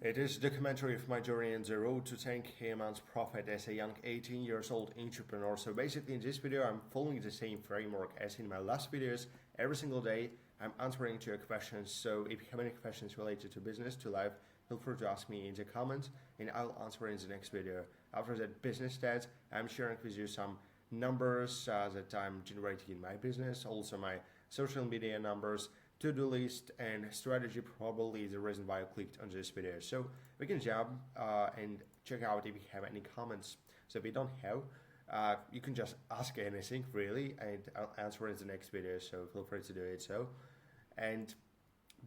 It is a documentary of my journey on the road to 10k a month profit as a young 18 years old entrepreneur. So basically in this video I'm following the same framework as in my last videos. Every single day I'm answering to your questions. So if you have any questions related to business, to life, feel free to ask me in the comments and I'll answer in the next video. After that business stats, I'm sharing with you some numbers that I'm generating in my business, also my social media numbers, to-do list and strategy, probably the reason why I clicked on this video. So we can jump and check out if you have any comments. So if you don't have, you can just ask anything really and I'll answer in the next video, so feel free to do it. So, and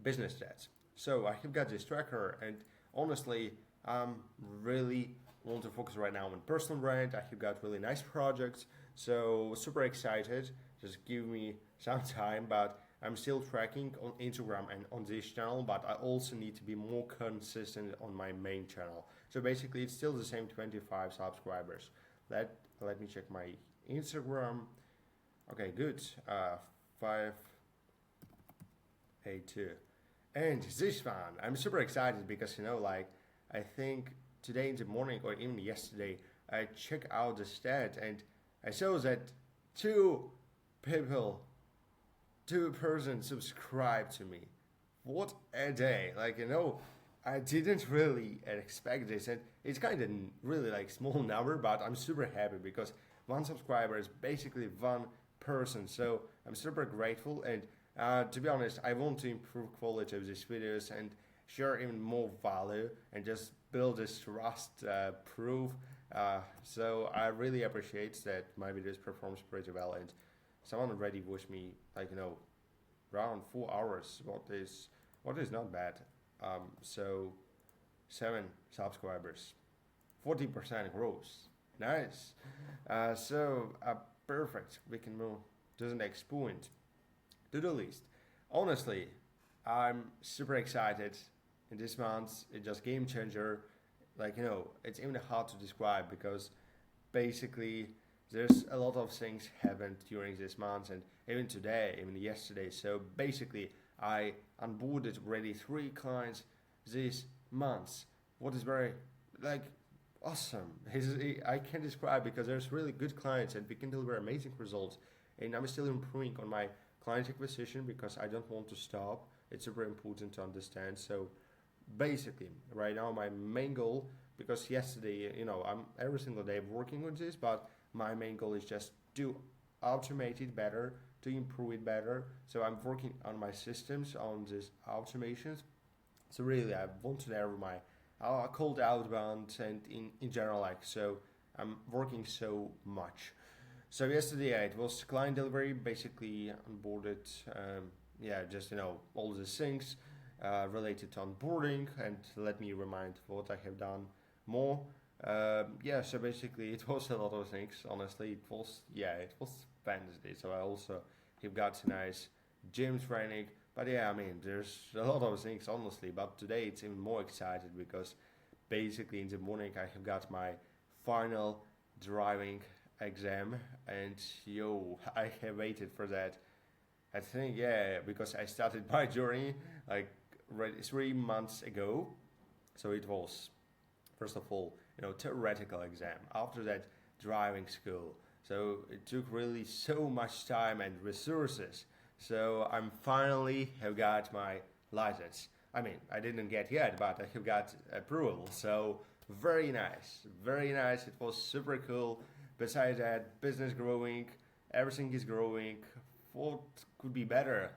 business stats. So I have got this tracker and honestly I'm really want to focus right now on personal brand. I have got really nice projects, so super excited. Just give me some time, but I'm still tracking on Instagram and on this channel, but I also need to be more consistent on my main channel. So basically it's still the same 25 subscribers. Let me check my Instagram. Okay, good. 582. And this one, I'm super excited because I think today in the morning or even yesterday, I checked out the stat and I saw that two persons subscribed to me. What a day! I didn't really expect this, and it's kind of really small number, but I'm super happy because one subscriber is basically one person. So I'm super grateful, and to be honest, I want to improve quality of these videos and share even more value and just build this trust proof. So I really appreciate that my videos performs pretty well, and someone already wished me around 4 hours. What is not bad. So 7 subscribers, 40% growth. Nice. Perfect. We can move to the next point. To-do list. Honestly, I'm super excited. In this month, it's just game changer. It's even hard to describe because basically there's a lot of things happened during this month and even today, even yesterday. So basically, I onboarded already 3 clients this month. What is very awesome. I can't describe because there's really good clients and we can deliver amazing results. And I'm still improving on my client acquisition because I don't want to stop. It's super important to understand. So basically, right now my main goal, because yesterday, I'm every single day working on this, but my main goal is just to automate it better, to improve it better. So I'm working on my systems, on these automations. So really, I want to narrow my cold outbound and in general, so I'm working so much. So yesterday it was client delivery, basically onboarded, all the things related to onboarding, and let me remind what I have done more. So basically it was a lot of things. Honestly, it was fantasy. So I also have got a nice gym training. But there's a lot of things honestly. But today it's even more excited because basically in the morning I have got my final driving exam, and I have waited for that. I think because I started my journey 3 months ago. So it was first of all theoretical exam, after that driving school. So it took really so much time and resources. So I'm finally have got my license. I didn't get yet, but I have got approval. So very nice, very nice. It was super cool. Besides that, business growing, everything is growing. What could be better?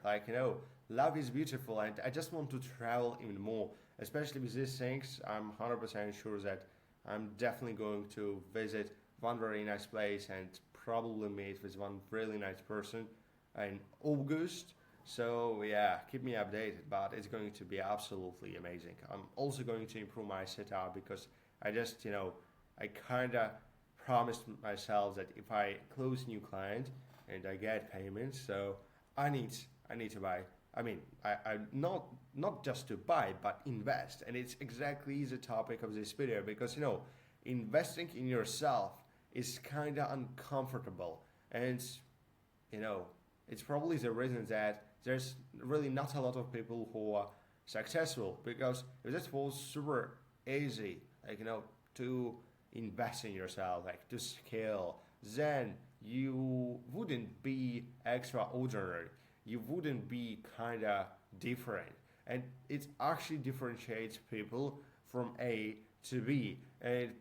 Love is beautiful, and I just want to travel even more. Especially with these things, I'm 100% sure that I'm definitely going to visit one very nice place and probably meet with one really nice person in August. So keep me updated, but it's going to be absolutely amazing. I'm also going to improve my setup because I just, I kind of promised myself that if I close new client and I get payments, so I need to buy. I not just to buy, but invest, and it's exactly the topic of this video because investing in yourself is kind of uncomfortable, and it's probably the reason that there's really not a lot of people who successful, because if this was super easy, to invest in yourself, like to scale, then you wouldn't be extraordinary. You wouldn't be kind of different. And it actually differentiates people from A to B. And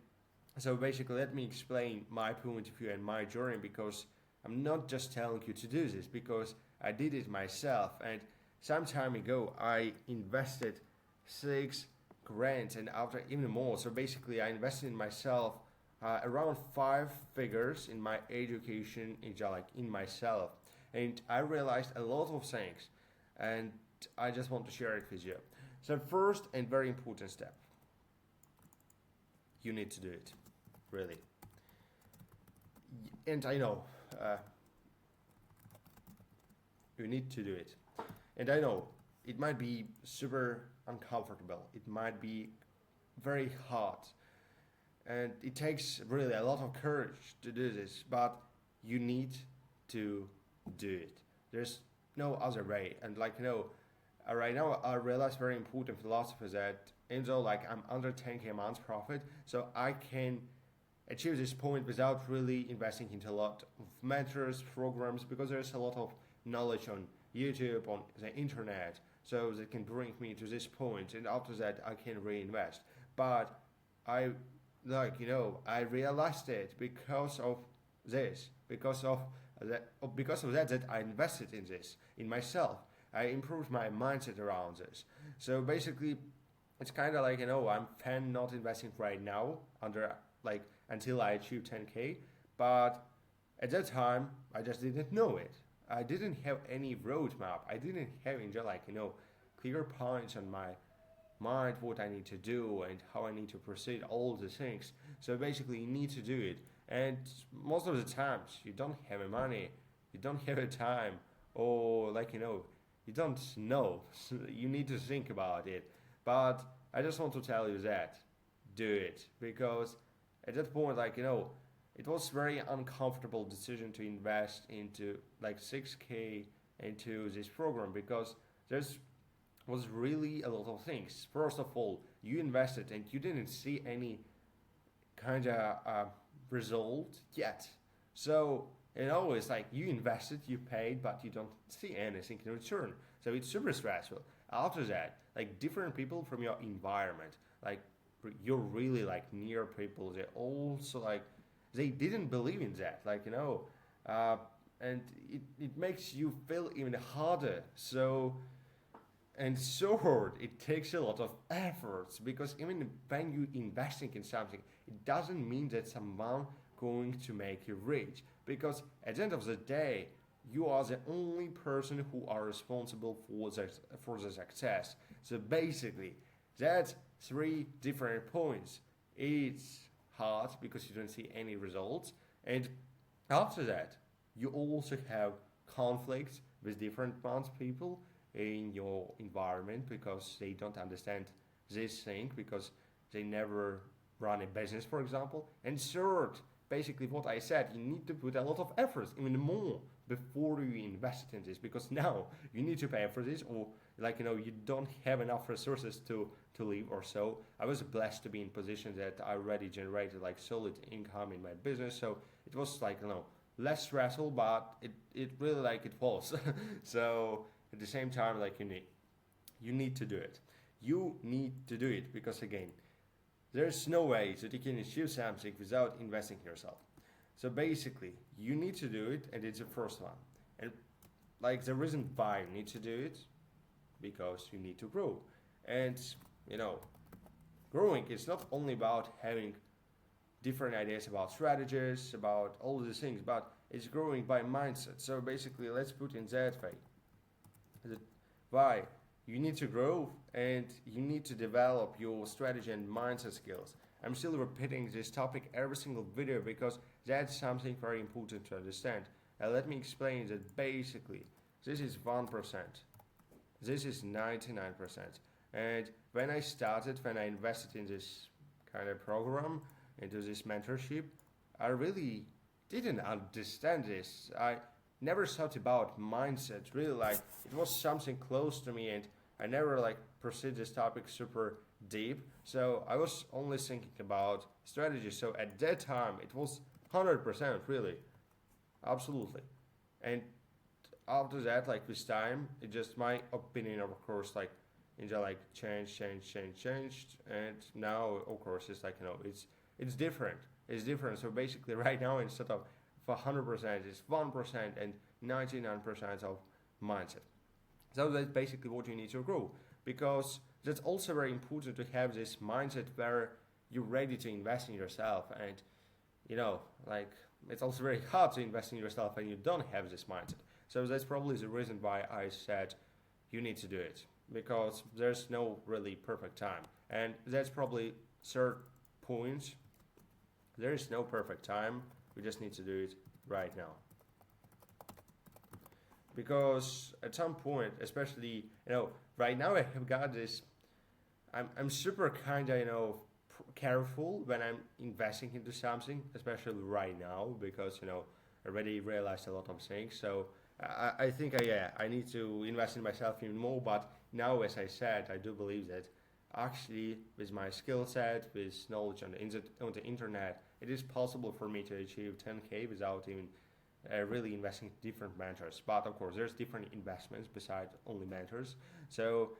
so basically, let me explain my point of view and my journey, because I'm not just telling you to do this, because I did it myself. And some time ago, I invested 6 grand and after even more. So basically, I invested in myself around 5 figures in my education, in myself. And I realized a lot of things. And I just want to share it with you. So, first and very important step, you need to do it, really. And I know you need to do it. And I know it might be super uncomfortable, it might be very hard, and it takes really a lot of courage to do this, but you need to do it. There's no other way. And right now I realize very important philosophy that even though I'm under 10k a month profit, so I can achieve this point without really investing into a lot of mentors, programs, because there's a lot of knowledge on YouTube, on the internet, so that can bring me to this point, and after that I can reinvest. But I I realized it because of this, because of that I invested in this, in myself. I improved my mindset around this. So basically, it's kind of I'm fan not investing right now under until I achieve 10k, but at that time I just didn't know it. I didn't have any roadmap. I didn't have clear points on my mind what I need to do and how I need to proceed, all the things. So basically, you need to do it. And most of the times, you don't have the money, you don't have the time, or you don't know. So you need to think about it. But I just want to tell you that do it, because at that point, it was very uncomfortable decision to invest into 6k into this program, because there's was really a lot of things. First of all, you invested and you didn't see any kind of result yet. So it's you invested, you paid, but you don't see anything in return. So it's super stressful. After that, different people from your environment, like you're really near people, they also they didn't believe in that, and it makes you feel even harder. So hard. It takes a lot of efforts, because even when you investing in something, it doesn't mean that someone going to make you rich. Because at the end of the day, you are the only person who are responsible for the success. So basically, that's 3 different points. It's hard because you don't see any results, and after that, you also have conflicts with different people in your environment, because they don't understand this thing, because they never run a business, for example. And third, basically what I said, you need to put a lot of effort, even more, before you invest in this, because now you need to pay for this, or you don't have enough resources to live or so. I was blessed to be in position that I already generated solid income in my business, so it was less stressful, but it really it was. So at the same time, you need to do it. You need to do it, because again, there's no way that you can achieve something without investing in yourself. So basically, you need to do it, and it's the first one. And the reason why you need to do it, because you need to grow. And growing is not only about having different ideas about strategies, about all these things, but it's growing by mindset. So basically, let's put in that way. Why? You need to grow, and you need to develop your strategy and mindset skills. I'm still repeating this topic every single video, because that's something very important to understand. Let me explain that basically this is 1%, this is 99%. And when I invested in this kind of program, into this mentorship, I really didn't understand this. I never thought about mindset, really. It was something close to me, and I never like proceed this topic super deep. So I was only thinking about strategy. So at that time, it was 100% really, absolutely. And after that, like with time, it just my opinion, of course, like into like changed, and now of course it's like it's different. It's different. So basically, right now instead of 100%, it's 1% and 99% of mindset. So that's basically what you need to grow, because that's also very important to have this mindset where you're ready to invest in yourself, and you know like it's also very hard to invest in yourself and you don't have this mindset. So that's probably the reason why I said you need to do it, because there's no really perfect time, and that's probably third point. There is no perfect time. We just need to do it right now, because at some point, especially right now, I have got this. I'm super kind of careful when I'm investing into something, especially right now, because I already realized a lot of things. So I think I need to invest in myself even more. But now, as I said, I do believe that actually with my skill set, with knowledge on the internet, it is possible for me to achieve 10K without even really investing in different mentors. But of course, there's different investments besides only mentors. So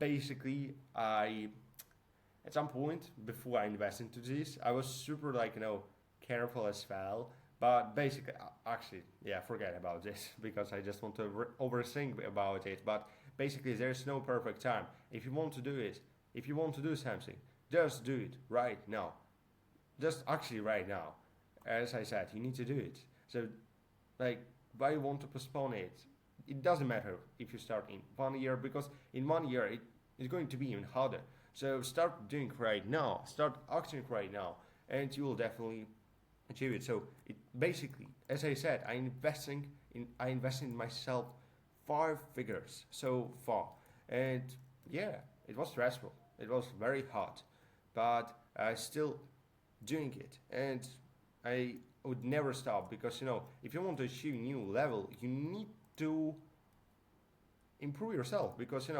basically, I at some point before I invest into this, I was super like careful as well. But basically, actually, yeah, forget about this because I just want to overthink about it. But basically, there's no perfect time. If you want to do it, if you want to do something, just do it right now. Just actually right now. As I said, you need to do it. So, like, why you want to postpone it? It doesn't matter if you start in 1 year, because in 1 year it's going to be even harder. So start doing right now. Start acting right now, and you will definitely achieve it. So it basically, as I said, I invested in myself 5 figures so far, and yeah, it was stressful. It was very hard, but I still doing it, and I would never stop, because if you want to achieve new level, you need to improve yourself, because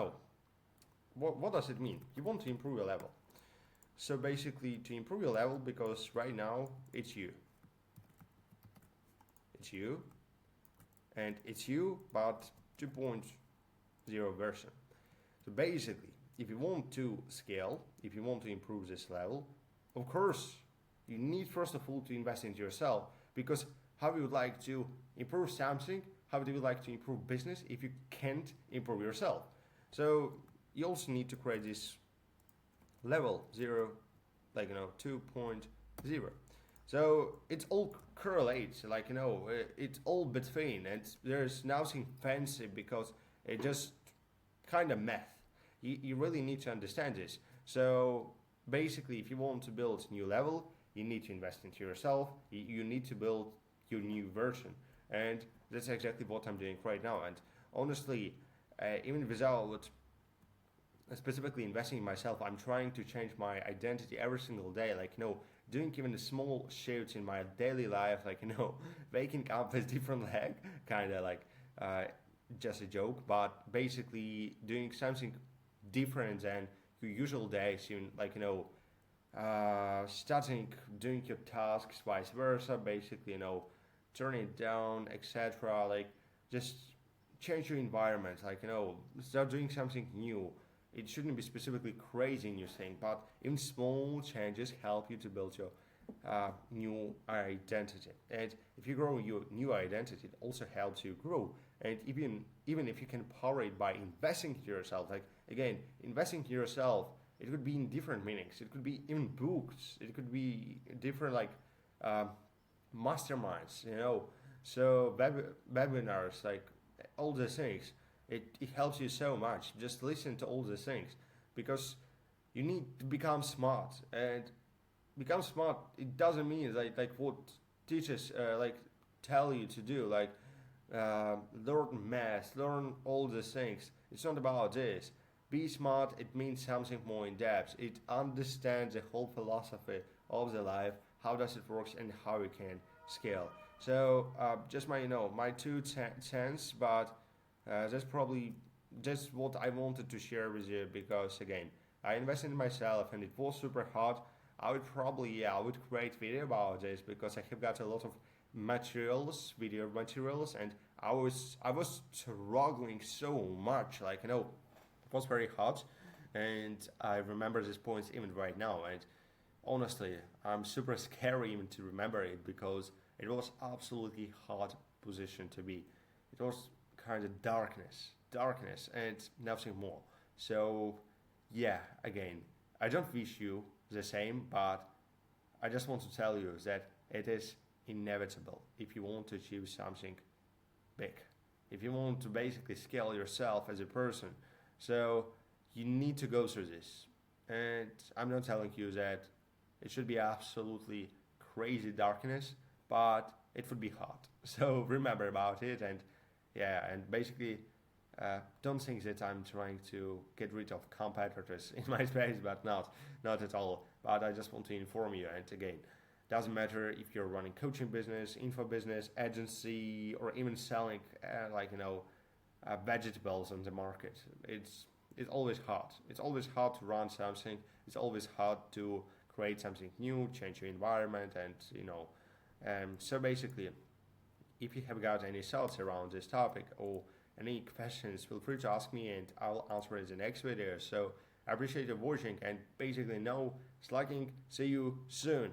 what does it mean? You want to improve your level. So basically, to improve your level, because right now it's you, and it's you, but 2.0 version. So basically, if you want to scale, if you want to improve this level, of course, you need first of all to invest into yourself, because how you would like to improve something, how do you like to improve business if you can't improve yourself? So you also need to create this level 0, like 2.0. So it's all correlates, like it's all between, and there's nothing fancy, because it just kind of math. You really need to understand this. So basically, if you want to build a new level, you need to invest into yourself. You need to build your new version, and that's exactly what I'm doing right now. And honestly, even without specifically investing in myself, I'm trying to change my identity every single day. Like doing even the small shifts in my daily life, like waking up with different leg, kind of like uh, just a joke, but basically doing something different than your usual days. Even like starting doing your tasks, vice versa. Basically, turn it down, etc. Like just change your environment. Like start doing something new. It shouldn't be specifically crazy new thing, but even small changes help you to build your new identity. And if you grow your new identity, it also helps you grow. And even if you can power it by investing in yourself, like again, investing in yourself, it could be in different meanings. It could be in books. It could be different like um, masterminds. So webinars, like all the things. It helps you so much. Just listen to all the things, because you need to become smart, and become smart. It doesn't mean like what teachers like tell you to do, like learn math, learn all the things. It's not about this. Be smart. It means something more in depth. It understands the whole philosophy of the life, how does it works, and how you can scale. So just my my two cents, but that's probably just what I wanted to share with you because again, I invested in myself and it was super hard. I would probably I would create video about this because I have got a lot of video materials, and I was struggling so much. Like it was very hard, and I remember these points even right now. And honestly, I'm super scary even to remember it because it was absolutely hard position to be. It was kind of darkness, and nothing more. So, yeah, again, I don't wish you the same, but I just want to tell you that it is inevitable if you want to achieve something big. If you want to basically scale yourself as a person, so you need to go through this. And I'm not telling you that it should be absolutely crazy darkness, but it would be hot. So remember about it, and yeah, and basically don't think that I'm trying to get rid of competitors in my space, but not at all. But I just want to inform you, and again, doesn't matter if you're running coaching business, info business, agency, or even selling vegetables on the market. It's always hard. It's always hard to run something. It's always hard to create something new, change your environment, and so basically, if you have got any thoughts around this topic or any questions, feel free to ask me and I'll answer it in the next video. So I appreciate you watching and basically no slacking. See you soon.